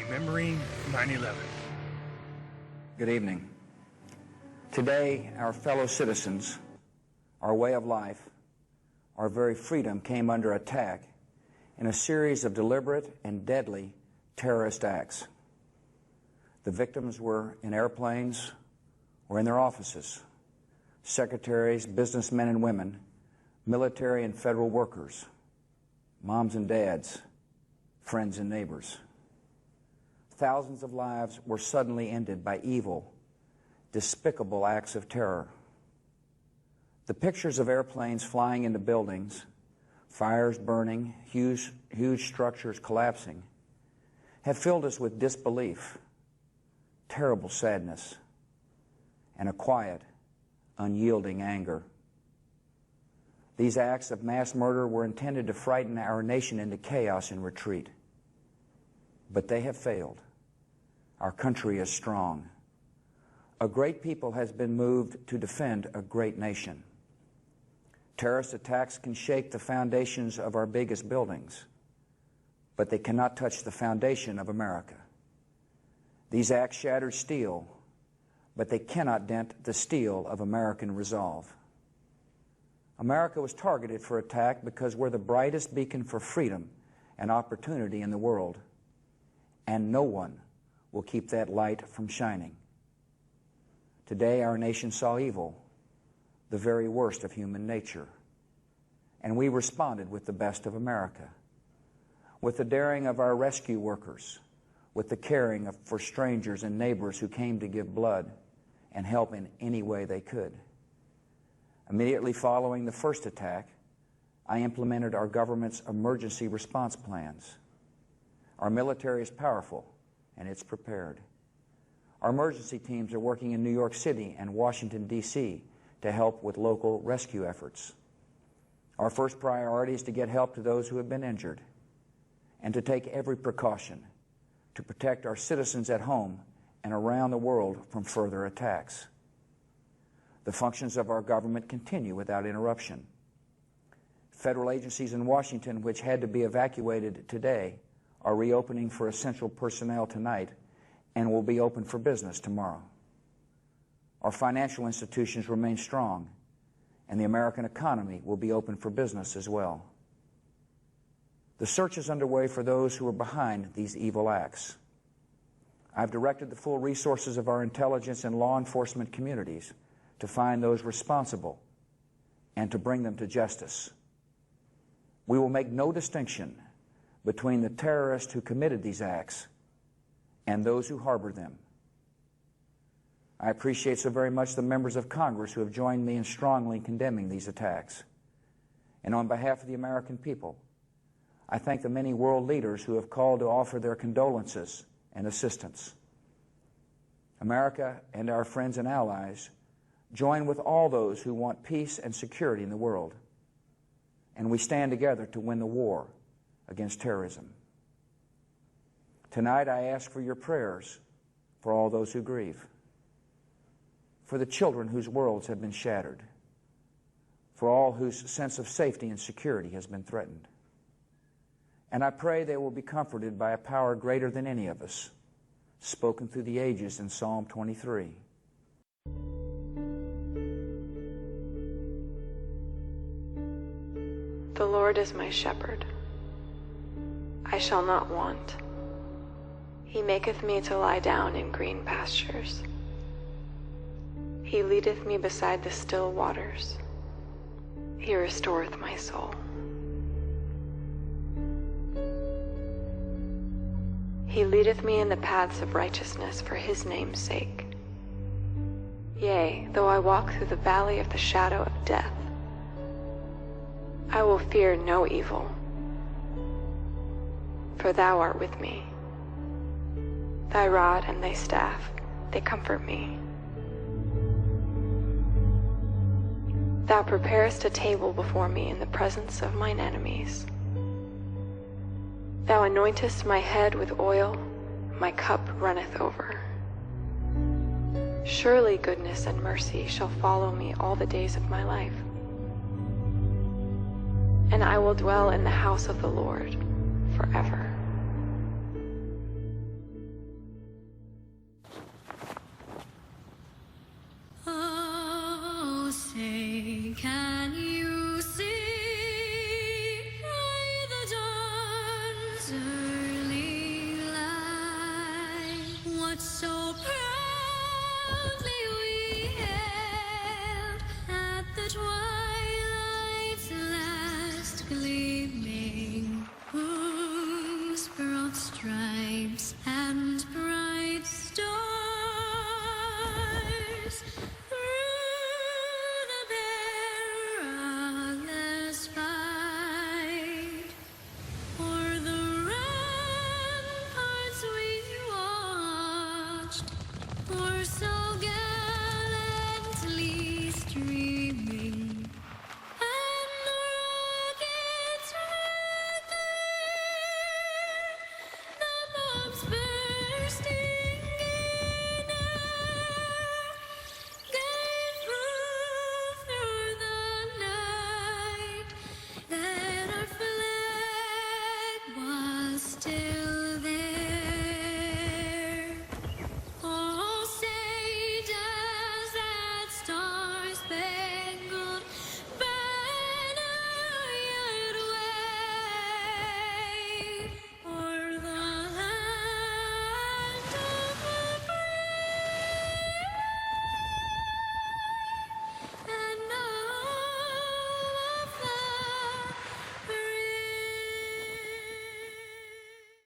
Remembering 9/11. Good evening. Today, our fellow citizens, our way of life, our very freedom came under attack in a series of deliberate and deadly terrorist acts. The victims were in airplanes or in their offices, secretaries, businessmen and women, military and federal workers, moms and dads, friends and neighbors. Thousands of lives were suddenly ended by evil, despicable acts of terror. The pictures of airplanes flying into buildings, fires burning, huge structures collapsing, have filled us with disbelief, terrible sadness, and a quiet, unyielding anger. These acts of mass murder were intended to frighten our nation into chaos and retreat. But they have failed. Our country is strong. A great people has been moved to defend a great nation. Terrorist attacks can shake the foundations of our biggest buildings, but they cannot touch the foundation of America. These acts shattered steel, but they cannot dent the steel of American resolve. America was targeted for attack because we're the brightest beacon for freedom and opportunity in the world, and no one will keep that light from shining. Today, our nation saw evil, the very worst of human nature, and we responded with the best of America, with the daring of our rescue workers, with the caring for strangers and neighbors who came to give blood and help in any way they could. Immediately following the first attack, I implemented our government's emergency response plans. Our military is powerful, and it's prepared. Our emergency teams are working in New York City and Washington, D.C. to help with local rescue efforts. Our first priority is to get help to those who have been injured and to take every precaution to protect our citizens at home and around the world from further attacks. The functions of our government continue without interruption. Federal agencies in Washington, which had to be evacuated today, are reopening for essential personnel tonight and will be open for business tomorrow. Our financial institutions remain strong, and the American economy will be open for business as well. The search is underway for those who are behind these evil acts. I've directed the full resources of our intelligence and law enforcement communities to find those responsible and to bring them to justice. We will make no distinction between the terrorists who committed these acts and those who harbored them. I appreciate so very much the members of Congress who have joined me in strongly condemning these attacks. And on behalf of the American people, I thank the many world leaders who have called to offer their condolences and assistance. America and our friends and allies join with all those who want peace and security in the world, and we stand together to win the war against terrorism. Tonight I ask for your prayers for all those who grieve, for the children whose worlds have been shattered, for all whose sense of safety and security has been threatened. And I pray they will be comforted by a power greater than any of us, spoken through the ages in Psalm 23. The Lord is my shepherd. I shall not want. He maketh me to lie down in green pastures. He leadeth me beside the still waters. He restoreth my soul. He leadeth me in the paths of righteousness for his name's sake. Yea, though I walk through the valley of the shadow of death, I will fear no evil, for thou art with me. Thy rod and thy staff, they comfort me. Thou preparest a table before me in the presence of mine enemies. Thou anointest my head with oil, my cup runneth over. Surely goodness and mercy shall follow me all the days of my life, and I will dwell in the house of the Lord forever. what so proudly we hailed at the twilight's last gleaming, whose broad stripes and